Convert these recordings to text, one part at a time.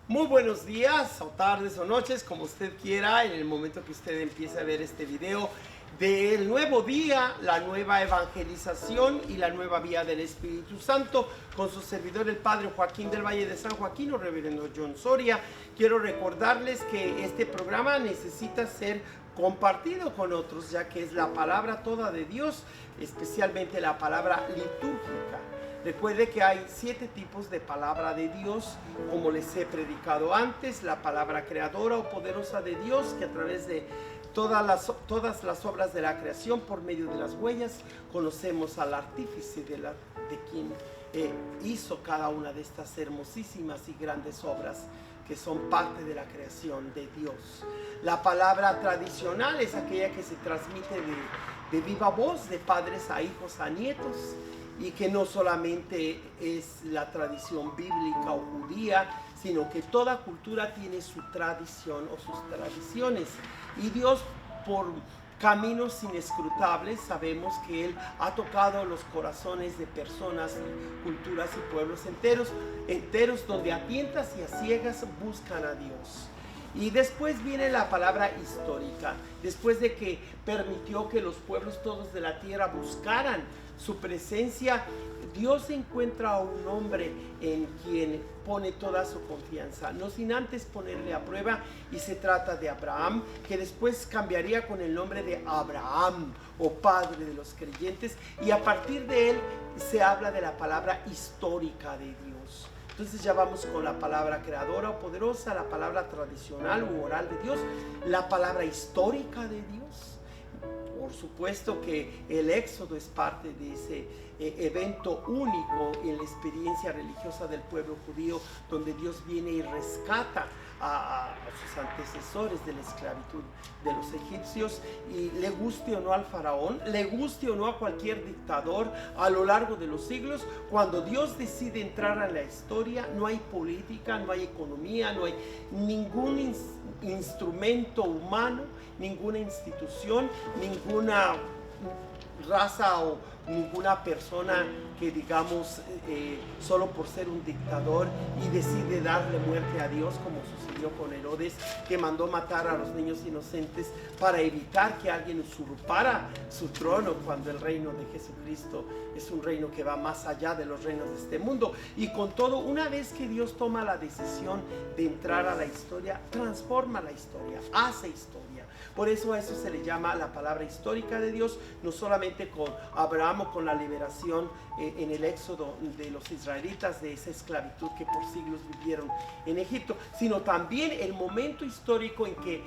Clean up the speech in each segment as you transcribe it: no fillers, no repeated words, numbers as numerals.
Muy buenos días, o tardes o noches, como usted quiera, en el momento que usted empiece a ver este video del nuevo día, la nueva evangelización y la nueva vía del Espíritu Santo, con su servidor el Padre Joaquín del Valle de San Joaquín o Reverendo John Soria. Quiero recordarles que este programa necesita ser compartido con otros, ya que es la palabra toda de Dios, especialmente la palabra litúrgica. Recuerde que hay 7 tipos de palabra de Dios, como les he predicado antes: la palabra creadora o poderosa de Dios, que a través de todas las obras de la creación, por medio de las huellas, conocemos al artífice de quien hizo cada una de estas hermosísimas y grandes obras que son parte de la creación de Dios. La palabra tradicional es aquella que se transmite de viva voz, de padres a hijos a nietos, y que no solamente es la tradición bíblica o judía, sino que toda cultura tiene su tradición o sus tradiciones. Y Dios, por caminos inescrutables, sabemos que Él ha tocado los corazones de personas, culturas y pueblos enteros donde a tientas y a ciegas buscan a Dios. Y después viene la palabra histórica, después de que permitió que los pueblos todos de la tierra buscaran su presencia. Dios encuentra a un hombre en quien pone toda su confianza, no sin antes ponerle a prueba, y se trata de Abraham, que después cambiaría con el nombre de Abraham o padre de los creyentes, y a partir de él se habla de la palabra histórica de Dios. Entonces ya vamos con la palabra creadora o poderosa, la palabra tradicional u oral de Dios, la palabra histórica de Dios. Por supuesto que el Éxodo es parte de ese evento único en la experiencia religiosa del pueblo judío, donde Dios viene y rescata a sus antecesores de la esclavitud de los egipcios. Y le guste o no al faraón, le guste o no a cualquier dictador a lo largo de los siglos, cuando Dios decide entrar a la historia, no hay política, no hay economía, no hay ningún instrumento humano, ninguna institución, ninguna raza o ninguna persona que, digamos, solo por ser un dictador y decide darle muerte a Dios, como sucedió con Herodes, que mandó matar a los niños inocentes para evitar que alguien usurpara su trono, cuando el reino de Jesucristo es un reino que va más allá de los reinos de este mundo. Y con todo, una vez que Dios toma la decisión de entrar a la historia, transforma la historia, hace historia. Por eso a eso se le llama la palabra histórica de Dios, no solamente con Abraham o con la liberación en el Éxodo de los israelitas de esa esclavitud que por siglos vivieron en Egipto, sino también el momento histórico en que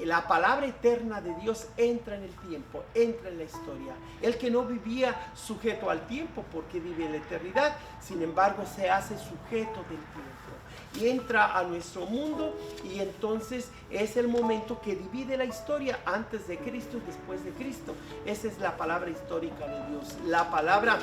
la palabra eterna de Dios entra en el tiempo, entra en la historia. El que no vivía sujeto al tiempo, porque vive en la eternidad, sin embargo se hace sujeto del tiempo y entra a nuestro mundo, y entonces es el momento que divide la historia, antes de Cristo y después de Cristo. Esa es la palabra histórica de Dios. La palabra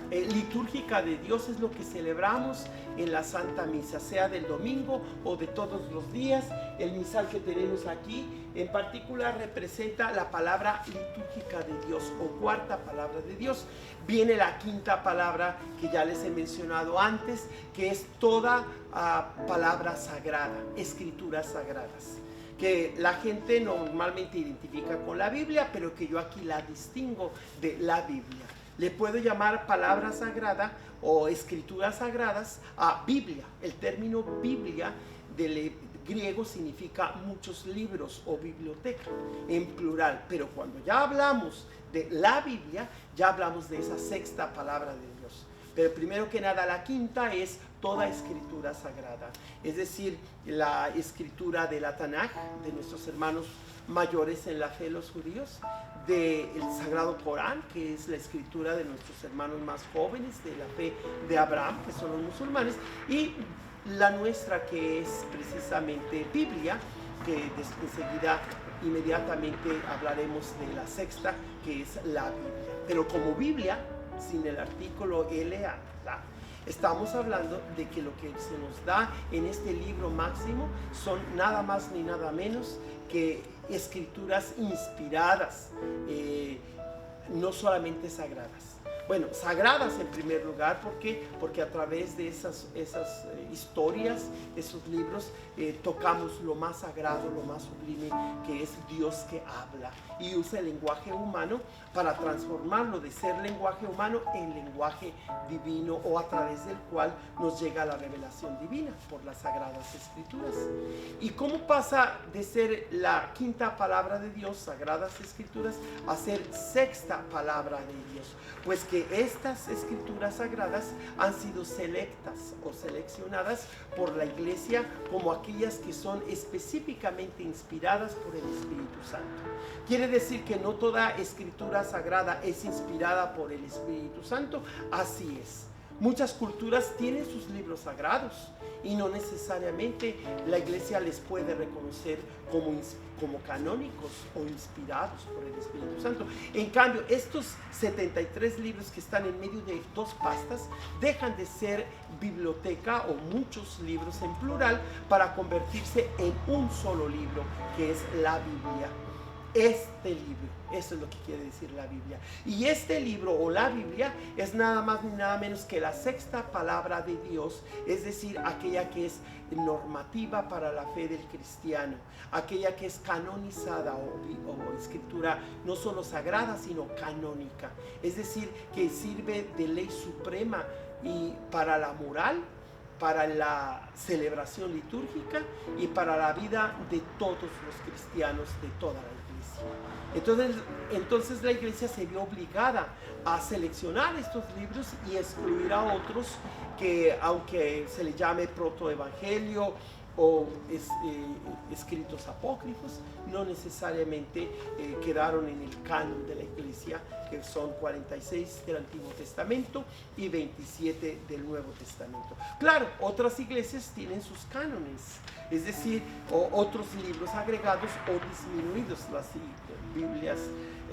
litúrgica de Dios es lo que celebramos en la Santa Misa, sea del domingo o de todos los días. El misal que tenemos aquí en particular representa la palabra litúrgica de Dios, o cuarta palabra de Dios. Viene la quinta palabra que ya les he mencionado antes, que es toda palabra sagrada, escrituras sagradas, que la gente normalmente identifica con la Biblia, pero que yo aquí la distingo de la Biblia. Le puedo llamar palabra sagrada o escrituras sagradas a Biblia. El término Biblia del griego significa muchos libros o biblioteca en plural, pero cuando ya hablamos de la Biblia, ya hablamos de esa sexta palabra de Dios. Pero primero que nada, la quinta es toda escritura sagrada, es decir, la escritura de la Tanaj, de nuestros hermanos mayores en la fe, los judíos, del Sagrado Corán, que es la escritura de nuestros hermanos más jóvenes de la fe de Abraham, que son los musulmanes, y la nuestra, que es precisamente Biblia, que enseguida, inmediatamente hablaremos de la sexta, que es la Biblia. Pero como Biblia, sin el artículo la, estamos hablando de que lo que se nos da en este libro máximo son nada más ni nada menos que escrituras inspiradas, no solamente sagradas. Bueno, sagradas en primer lugar, ¿por qué? Porque a través de esas historias, esos libros, tocamos lo más sagrado, lo más sublime, que es Dios que habla y usa el lenguaje humano para transformarlo de ser lenguaje humano en lenguaje divino, o a través del cual nos llega la revelación divina por las Sagradas Escrituras. ¿Y cómo pasa de ser la quinta palabra de Dios, Sagradas Escrituras, a ser sexta palabra de Dios? Pues que estas escrituras sagradas han sido selectas o seleccionadas por la Iglesia como aquellas que son específicamente inspiradas por el Espíritu Santo. Quiere decir que no toda escritura sagrada es inspirada por el Espíritu Santo. Así es. Muchas culturas tienen sus libros sagrados y no necesariamente la Iglesia les puede reconocer como canónicos o inspirados por el Espíritu Santo. En cambio, estos 73 libros que están en medio de dos pastas dejan de ser biblioteca o muchos libros en plural para convertirse en un solo libro, que es la Biblia. Este libro, eso es lo que quiere decir la Biblia. Y este libro o la Biblia es nada más ni nada menos que la sexta palabra de Dios, es decir, aquella que es normativa para la fe del cristiano, aquella que es canonizada o escritura no solo sagrada sino canónica, es decir, que sirve de ley suprema y para la moral, para la celebración litúrgica y para la vida de todos los cristianos de toda la Iglesia. Entonces la Iglesia se vio obligada a seleccionar estos libros y excluir a otros que, aunque se le llame protoevangelio o escritos apócrifos, no necesariamente quedaron en el canon de la Iglesia, que son 46 del Antiguo Testamento y 27 del Nuevo Testamento. Claro, otras iglesias tienen sus cánones, es decir, otros libros agregados o disminuidos. Las Biblias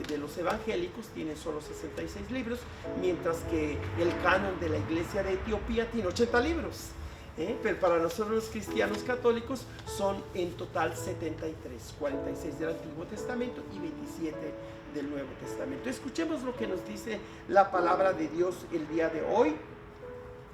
de los evangélicos tienen solo 66 libros, mientras que el canon de la Iglesia de Etiopía tiene 80 libros. Pero para nosotros los cristianos católicos son en total 73, 46 del Antiguo Testamento y 27 del Nuevo Testamento. Escuchemos lo que nos dice la palabra de Dios el día de hoy,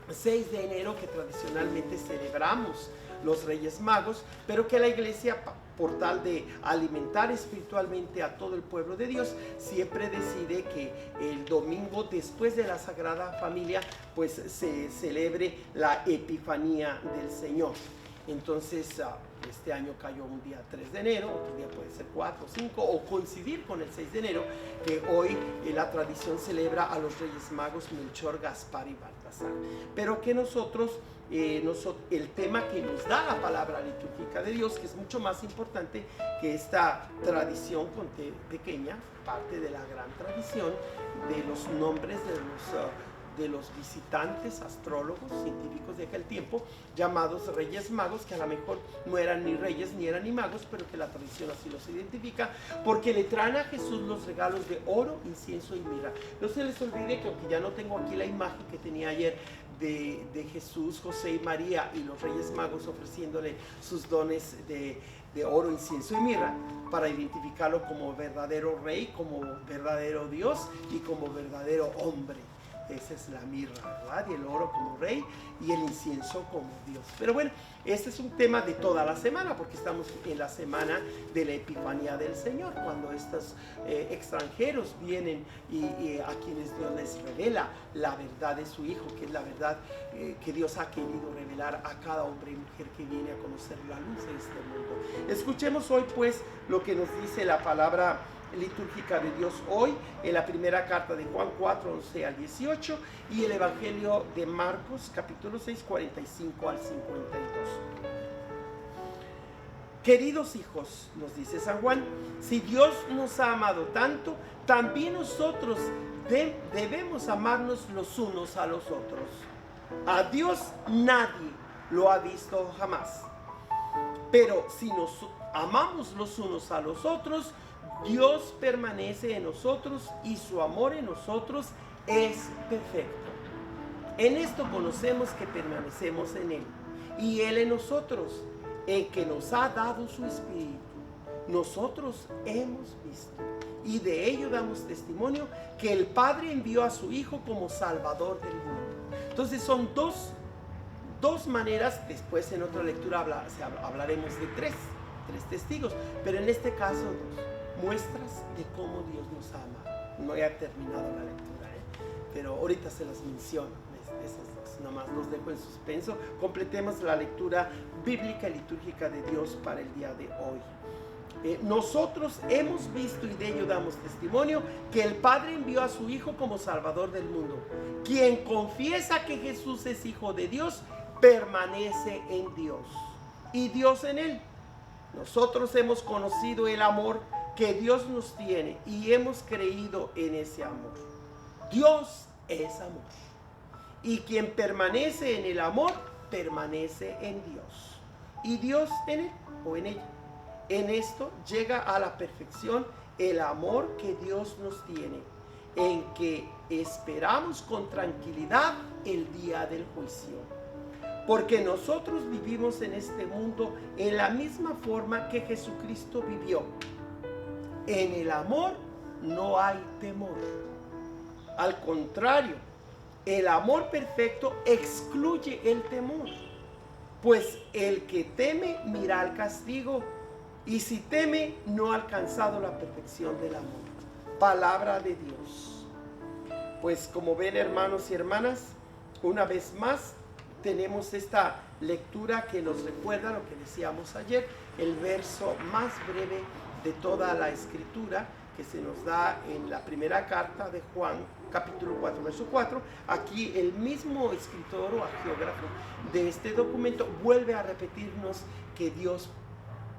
6 de enero, que tradicionalmente celebramos los Reyes Magos, pero que la Iglesia, por tal de alimentar espiritualmente a todo el pueblo de Dios, siempre decide que el domingo después de la Sagrada Familia pues se celebre la Epifanía del Señor. Entonces este año cayó un día 3 de enero, otro día puede ser 4 o 5, o coincidir con el 6 de enero, que hoy la tradición celebra a los Reyes Magos Melchor, Gaspar y Baltasar. Pero que nosotros, el tema que nos da la palabra litúrgica de Dios, que es mucho más importante que esta tradición pequeña, parte de la gran tradición de los nombres de los visitantes, astrólogos, científicos de aquel tiempo, llamados Reyes Magos, que a lo mejor no eran ni reyes ni eran ni magos, pero que la tradición así los identifica, porque le traen a Jesús los regalos de oro, incienso y mirra. No se les olvide que, aunque ya no tengo aquí la imagen que tenía ayer de Jesús, José y María y los Reyes Magos ofreciéndole sus dones de oro, incienso y mirra, para identificarlo como verdadero rey, como verdadero Dios y como verdadero hombre. Esa es la mirra, ¿verdad? Y el oro como rey y el incienso como Dios. Pero bueno, este es un tema de toda la semana, porque estamos en la semana de la Epifanía del Señor, cuando estos extranjeros vienen y a quienes Dios les revela la verdad de su Hijo, que es la verdad que Dios ha querido revelar a cada hombre y mujer que viene a conocer la luz de este mundo. Escuchemos hoy pues lo que nos dice la palabra litúrgica de Dios hoy en la primera carta de Juan 4, 11 al 18 y el Evangelio de Marcos capítulo 6, 45 al 52. Queridos hijos, nos dice San Juan, si Dios nos ha amado tanto, también nosotros debemos amarnos los unos a los otros. A Dios nadie lo ha visto jamás, pero si nos amamos los unos a los otros, Dios permanece en nosotros y su amor en nosotros es perfecto. En esto conocemos que permanecemos en Él y Él en nosotros, en que nos ha dado su Espíritu. Nosotros hemos visto y de ello damos testimonio, que el Padre envió a su Hijo como Salvador del mundo. Entonces son dos maneras. Después en otra lectura hablaremos de tres testigos, pero en este caso dos muestras de cómo Dios nos ama. No he terminado la lectura, pero ahorita se las menciono. Esas nomás los dejo en suspenso. Completemos la lectura bíblica y litúrgica de Dios para el día de hoy. Nosotros hemos visto y de ello damos testimonio, que el Padre envió a su Hijo como Salvador del mundo. Quien confiesa que Jesús es Hijo de Dios, permanece en Dios y Dios en él. Nosotros hemos conocido el amor que Dios nos tiene y hemos creído en ese amor. Dios es amor, y quien permanece en el amor permanece en Dios y Dios en él o en ella. En esto llega a la perfección el amor que Dios nos tiene, en que esperamos con tranquilidad el día del juicio. Porque nosotros vivimos en este mundo en la misma forma que Jesucristo vivió. En el amor no hay temor. Al contrario, el amor perfecto excluye el temor. Pues el que teme mira al castigo, y si teme no ha alcanzado la perfección del amor. Palabra de Dios. Pues como ven, hermanos y hermanas, una vez más tenemos esta lectura que nos recuerda lo que decíamos ayer, el verso más breve de toda la escritura que se nos da en la primera carta de Juan, capítulo 4, verso 4. Aquí el mismo escritor o agiógrafo de este documento vuelve a repetirnos que Dios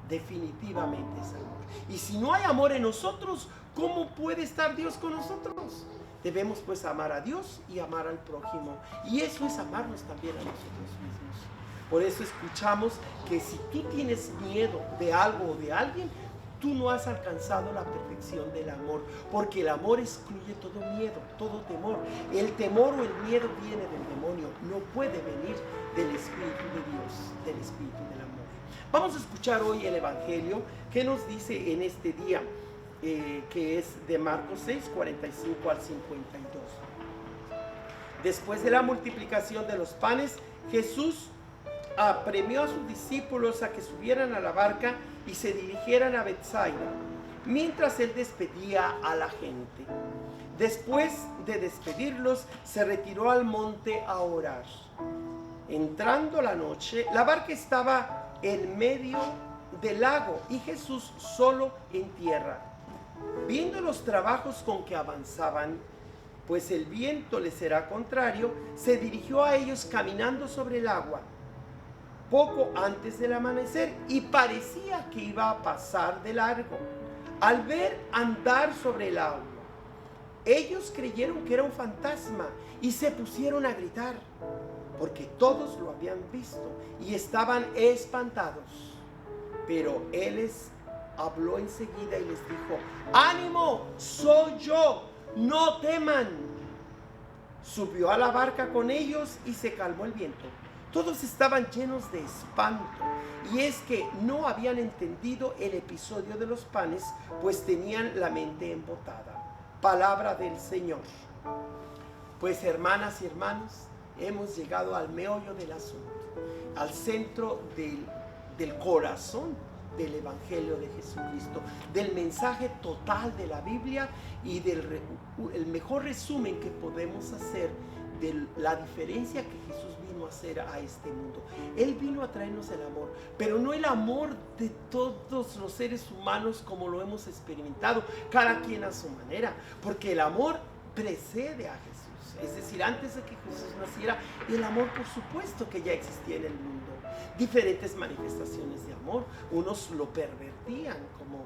definitivamente es amor. Y si no hay amor en nosotros, ¿cómo puede estar Dios con nosotros? Debemos pues amar a Dios y amar al prójimo, y eso es amarnos también a nosotros mismos. Por eso escuchamos que si tú tienes miedo de algo o de alguien, tú no has alcanzado la perfección del amor, porque el amor excluye todo miedo, todo temor. El temor o el miedo viene del demonio, no puede venir del Espíritu de Dios, del Espíritu del amor. Vamos a escuchar hoy el Evangelio que nos dice en este día, que es de Marcos 6, 45 al 52. Después de la multiplicación de los panes, Jesús apremió a sus discípulos a que subieran a la barca y se dirigieran a Betsaida, mientras él despedía a la gente. Después de despedirlos, se retiró al monte a orar. Entrando la noche, la barca estaba en medio del lago y Jesús solo en tierra. Viendo los trabajos con que avanzaban, pues el viento les era contrario, se dirigió a ellos caminando sobre el agua, poco antes del amanecer, y parecía que iba a pasar de largo. Al ver andar sobre el agua, ellos creyeron que era un fantasma y se pusieron a gritar, porque todos lo habían visto y estaban espantados. Pero él les habló enseguida y les dijo: ánimo, soy yo, no teman. Subió a la barca con ellos y se calmó el viento. Todos estaban llenos de espanto, y es que no habían entendido el episodio de los panes, pues tenían la mente embotada. Palabra del Señor. Pues hermanas y hermanos, hemos llegado al meollo del asunto, al centro del corazón del Evangelio de Jesucristo, del mensaje total de la Biblia y el mejor resumen que podemos hacer de la diferencia que Jesús vino a hacer a este mundo. Él vino a traernos el amor, pero no el amor de todos los seres humanos como lo hemos experimentado, cada quien a su manera, porque el amor precede a Jesús. Es decir, antes de que Jesús naciera, el amor por supuesto que ya existía en el mundo. Diferentes manifestaciones de amor, unos lo pervertían, como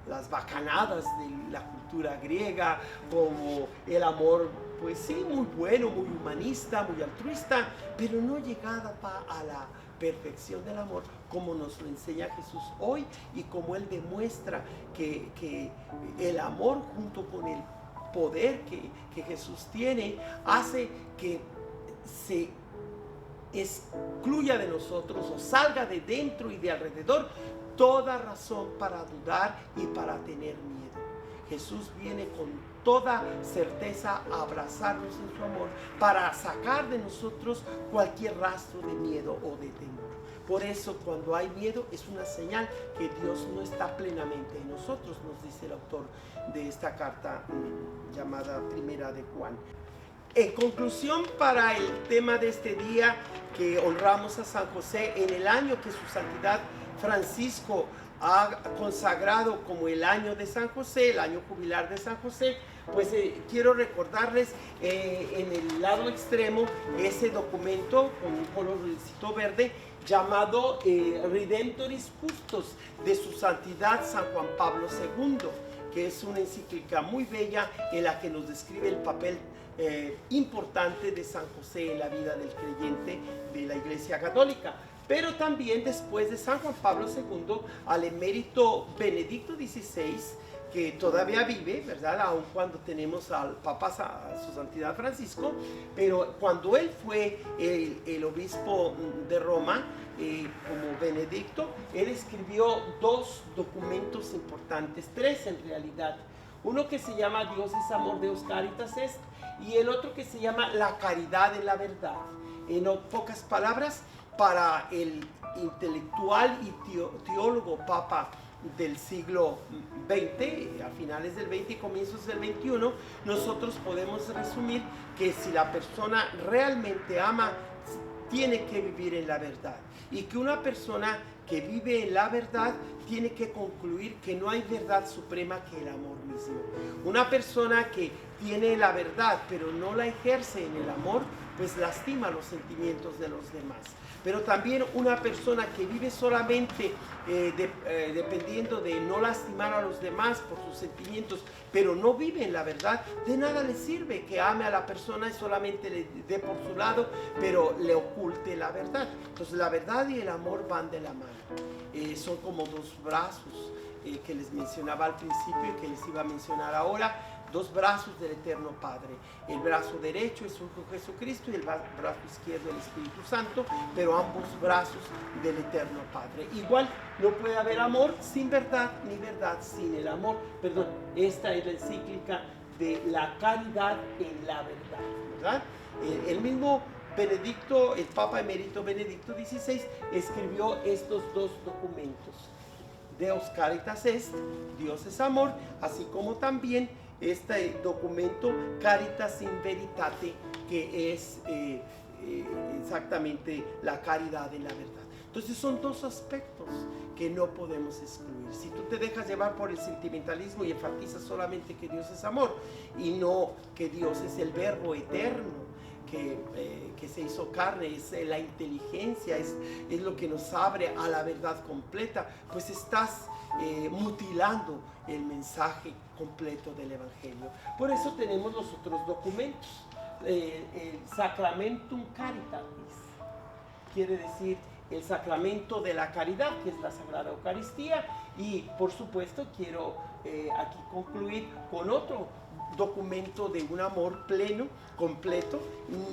las bacanadas de la cultura griega, como el amor, pues sí, muy bueno, muy humanista, muy altruista, pero no llegada a la perfección del amor como nos lo enseña Jesús hoy, y como Él demuestra que el amor junto con el poder que Jesús tiene hace que se excluya de nosotros o salga de dentro y de alrededor toda razón para dudar y para tener miedo. Jesús viene con toda certeza a abrazarnos en su amor para sacar de nosotros cualquier rastro de miedo o de temor. Por eso, cuando hay miedo, es una señal que Dios no está plenamente en nosotros, nos dice el autor de esta carta llamada Primera de Juan. En conclusión, para el tema de este día, que honramos a San José en el año que su santidad Francisco ha consagrado como el año de San José, el año jubilar de San José, pues quiero recordarles en el lado extremo ese documento con un colorcito verde llamado Redemptoris Custos de su santidad San Juan Pablo II, que es una encíclica muy bella en la que nos describe el papel importante de San José en la vida del creyente de la Iglesia Católica. Pero también después de San Juan Pablo II, al emérito Benedicto XVI, que todavía vive, ¿verdad? Aun cuando tenemos al Papa, a su santidad Francisco, pero cuando él fue el obispo de Roma, como Benedicto, él escribió dos documentos importantes, tres en realidad. Uno que se llama Dios es amor, Deus caritas est, y el otro que se llama La caridad en la verdad. En pocas palabras, para el intelectual y teólogo papa del siglo XX, a finales del XX y comienzos del XXI, nosotros podemos resumir que si la persona realmente ama, tiene que vivir en la verdad, y que una persona que vive en la verdad tiene que concluir que no hay verdad suprema que el amor mismo. Una persona que tiene la verdad pero no la ejerce en el amor, pues lastima los sentimientos de los demás. Pero también una persona que vive solamente dependiendo de no lastimar a los demás por sus sentimientos, pero no vive en la verdad, de nada le sirve que ame a la persona y solamente le dé por su lado, pero le oculte la verdad. Entonces la verdad y el amor van de la mano. Son como dos brazos que les mencionaba al principio y que les iba a mencionar ahora. Dos brazos del Eterno Padre. El brazo derecho es Jesucristo y el brazo izquierdo el Espíritu Santo, pero ambos brazos del Eterno Padre. Igual no puede haber amor sin verdad, ni verdad sin el amor. Perdón, esta es la encíclica de la caridad en la verdad, ¿verdad? El mismo Benedicto, el Papa emérito Benedicto XVI, escribió estos dos documentos. Deus caritas est, Dios es amor, así como también este documento Caritas in Veritate, que es exactamente la caridad en la verdad. Entonces son dos aspectos que no podemos excluir. Si tú te dejas llevar por el sentimentalismo y enfatizas solamente que Dios es amor y no que Dios es el verbo eterno que se hizo carne, es la inteligencia, es lo que nos abre a la verdad completa, pues estás mutilando el mensaje completo del Evangelio. Por eso tenemos los otros documentos. El Sacramentum Caritatis quiere decir el sacramento de la caridad, que es la Sagrada Eucaristía, y por supuesto quiero aquí concluir con otro documento de un amor pleno, completo.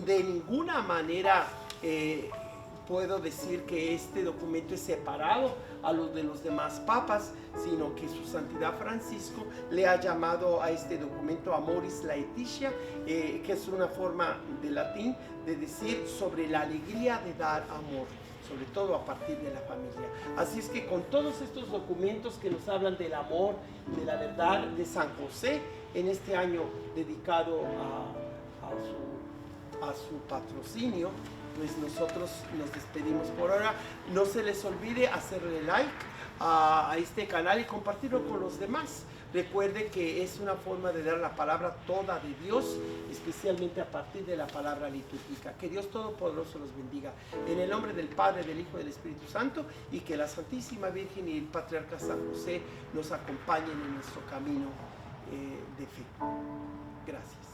De ninguna manera puedo decir que este documento es separado a los de los demás papas, sino que su santidad Francisco le ha llamado a este documento Amoris Laetitia, que es una forma de latín de decir sobre la alegría de dar amor, sobre todo a partir de la familia. Así es que con todos estos documentos que nos hablan del amor, de la verdad de San José, en este año dedicado a su patrocinio, pues nosotros nos despedimos por ahora. No se les olvide hacerle like a este canal y compartirlo con los demás. Recuerde que es una forma de dar la palabra toda de Dios, especialmente a partir de la palabra litúrgica. Que Dios Todopoderoso los bendiga. En el nombre del Padre, del Hijo y del Espíritu Santo, y que la Santísima Virgen y el Patriarca San José nos acompañen en nuestro camino de fe. Gracias.